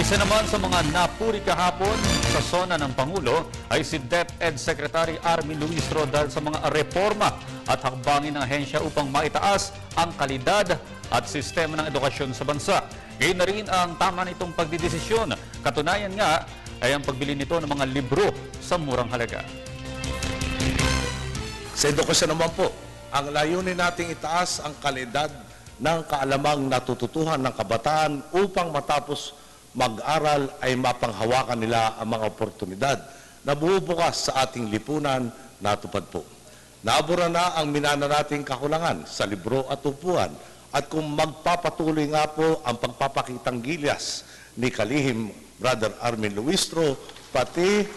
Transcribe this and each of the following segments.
Isa naman sa mga napuri kahapon sa sona ng Pangulo ay si DepEd Secretary Armin Luistro dahil sa mga reforma at hakbangin ng ahensya upang maitaas ang kalidad at sistema ng edukasyon sa bansa. Ngayon na rin ang tama nitong pagdidesisyon. Katunayan nga ay ang pagbili nito ng mga libro sa murang halaga. Sa edukasyon naman po, ang layunin nating itaas ang kalidad ng kaalamang natututuhan ng kabataan upang matapos mag-aral ay mapanghawakan nila ang mga oportunidad na bubukas sa ating lipunan natupad po. Naabura na ang minana nating kakulangan sa libro at upuan at kung magpapatuloy nga po ang pagpapakitang gilyas ni kalihim Brother Armin Luistro, pati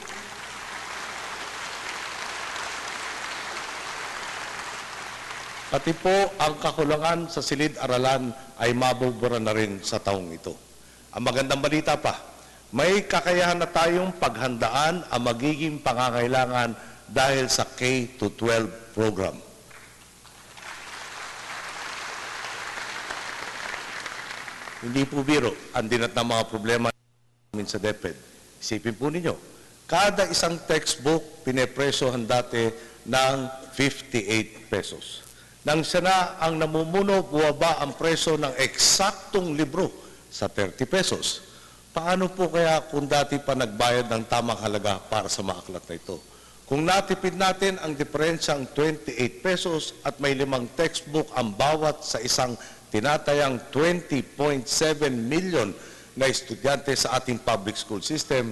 po ang kakulangan sa silid-aralan ay mabubura na rin sa taong ito. Ang magandang balita pa, may kakayahan na tayong paghandaan ang magiging pangangailangan dahil sa K-12 program. Hindi po biro ang dinat ng mga problema namin sa DepEd. Isipin po ninyo, kada isang textbook pinepresyohan dati ng 58 pesos. Nang siya na ang namumuno, buwaba ang presyo ng eksaktong libro sa 30 pesos. Paano po kaya kung dati pa nagbayad ng tamang halaga para sa mga aklat na ito? Kung natipid natin ang diferensyang 28 pesos at may 5 textbook ang bawat sa isang tinatayang 20.7 million na estudyante sa ating public school system,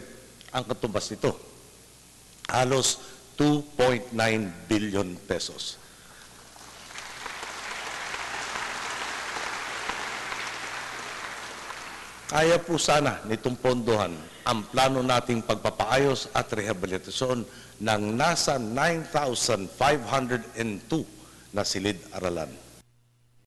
ang katumbas nito, halos 2.9 billion pesos. Kaya po sana nitong pondohan ang plano nating pagpapaayos at rehabilitasyon ng nasa 9,502 na silid-aralan.